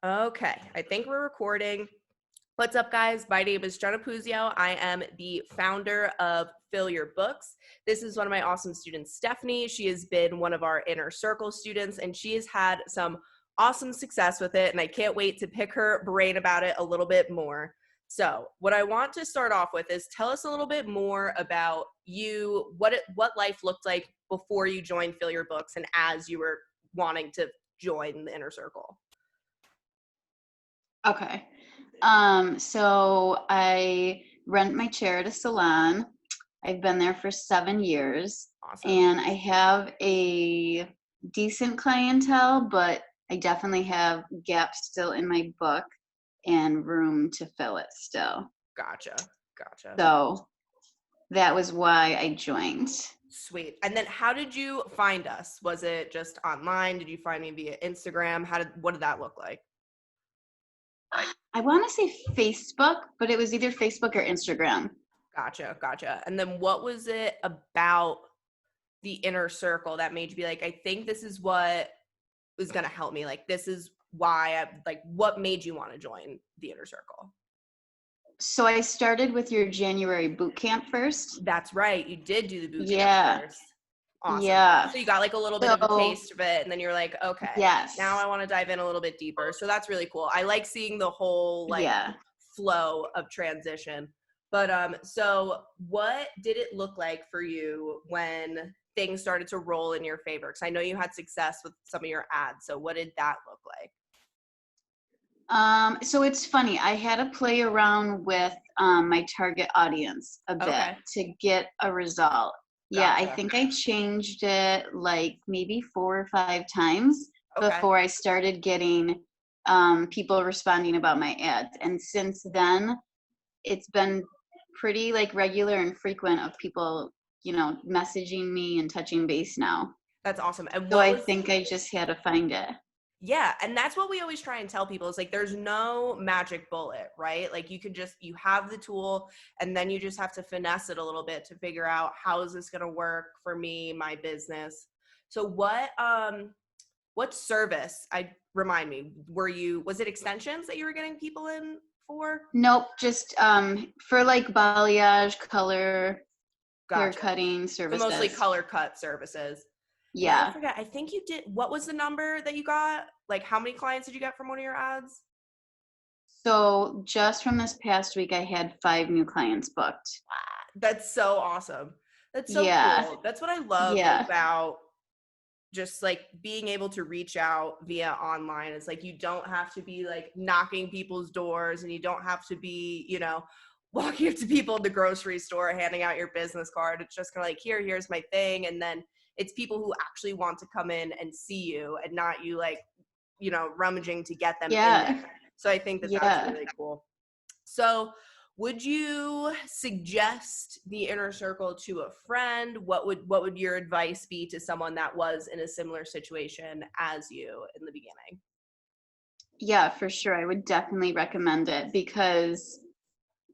Okay, I think we're recording. What's up, guys? My name is Jenna Puzio. I am the founder of Fill Your Books. This is one of my awesome students, Stephanie. She has been one of our inner circle students, and she has had some awesome success with it, and I can't wait to pick her brain about it a little bit more. So what I want to start off with is tell us a little bit more about you, what life looked like before you joined Fill Your Books and as you were wanting to join the inner circle. Okay. So I rent my chair at a salon. I've been there for 7 years, Awesome. and I have a decent clientele, but I definitely have gaps still in my book and room to fill it still. Gotcha. So that was why I joined. Sweet. And then how did you find us? Was it just online? Did you find me via Instagram? What did that look like? I want to say Facebook, but it was either Facebook or Instagram. Gotcha. And then what was it about the inner circle that made you be like, I think this is what was going to help me. Like, this is why what made you want to join the inner circle? So I started with your January boot camp first. That's right. You did do the boot camp Yeah. first. Awesome. Yeah. So you got like a little bit of a taste of it, and then you're like, okay, Yes. now I want to dive in a little bit deeper. So that's really cool. I like seeing the whole flow of transition. But so what did it look like for you when things started to roll in your favor? Because I know you had success with some of your ads. So what did that look like? So it's funny. I had to play around with my target audience a bit to get a result. Yeah, I think I changed it like maybe 4 or 5 times before I started getting people responding about my ads. And since then, it's been pretty like regular and frequent of people, messaging me and touching base now. That's awesome. And So I think I just had to find it. Yeah, and that's what we always try and tell people is like there's no magic bullet, right? Like you have the tool and then you just have to finesse it a little bit to figure out how is this going to work for me, my business. So what service, remind me, was it extensions that you were getting people in for? Nope, just for like balayage, color, hair Gotcha. cutting So services. mostly color cut services. Yeah. I forgot. I think you did. What was the number that you got? Like, how many clients did you get from one of your ads? So just from this past week, I had 5 new clients booked. That's so awesome. That's so cool. That's what I love about just like being able to reach out via online. It's like you don't have to be like knocking people's doors, and you don't have to be, walking up to people in the grocery store handing out your business card. It's just kind of like, here's my thing. And then it's people who actually want to come in and see you and not you like, rummaging to get them in there. So I think that's really cool. So would you suggest the inner circle to a friend? What would your advice be to someone that was in a similar situation as you in the beginning? Yeah, for sure. I would definitely recommend it because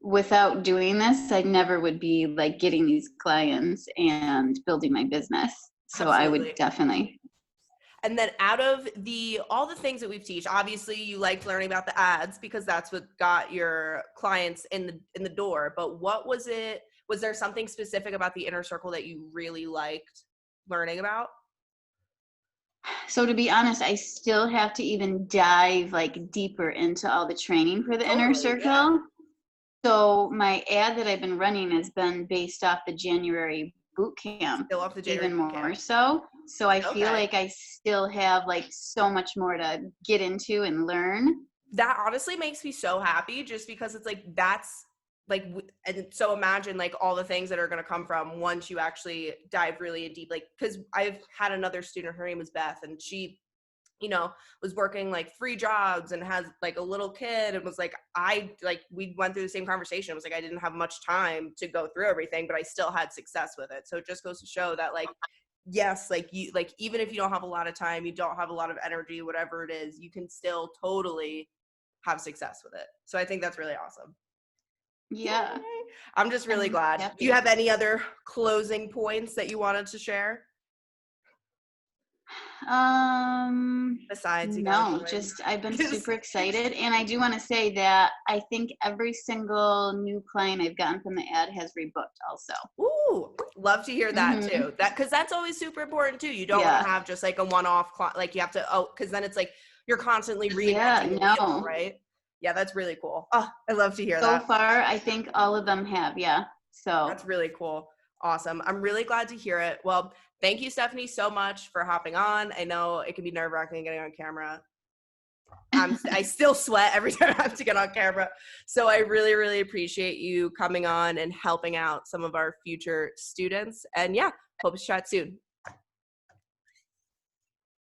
without doing this, I never would be like getting these clients and building my business. So I would definitely. And then out of all the things that we've teach, obviously you liked learning about the ads because that's what got your clients in the door. But what was it? Was there something specific about the inner circle that you really liked learning about? So to be honest, I still have to even dive like deeper into all the training for the inner circle. Yeah. So my ad that I've been running has been based off the January boot camp, still off the January even more so. So I feel like I still have like so much more to get into and learn. That honestly makes me so happy just because it's like, that's like, and so imagine like all the things that are going to come from once you actually dive really deep, like, cause I've had another student, her name was Beth, and she, was working like 3 jobs and has like a little kid and was like, we went through the same conversation. It was like, I didn't have much time to go through everything, but I still had success with it. So it just goes to show that like, yes, like you, like, even if you don't have a lot of time, you don't have a lot of energy, whatever it is, you can still totally have success with it. So I think that's really awesome. Yeah. Yay. I'm just really glad. Happy. Do you have any other closing points that you wanted to share? Besides, no, just I've been super excited, and I do want to say that I think every single new client I've gotten from the ad has rebooked also. Ooh, love to hear that too. That because that's always super important too. You don't want to have just like a one-off like you have to because then it's like you're constantly reinventing the wheel, right? Yeah, that's really cool. Oh, I love to hear that. So far, I think all of them have, yeah. So that's really cool. Awesome. I'm really glad to hear it. Well, thank you, Stephanie, so much for hopping on. I know it can be nerve-wracking getting on camera. I still sweat every time I have to get on camera. So I really, really appreciate you coming on and helping out some of our future students. And yeah, hope to chat soon.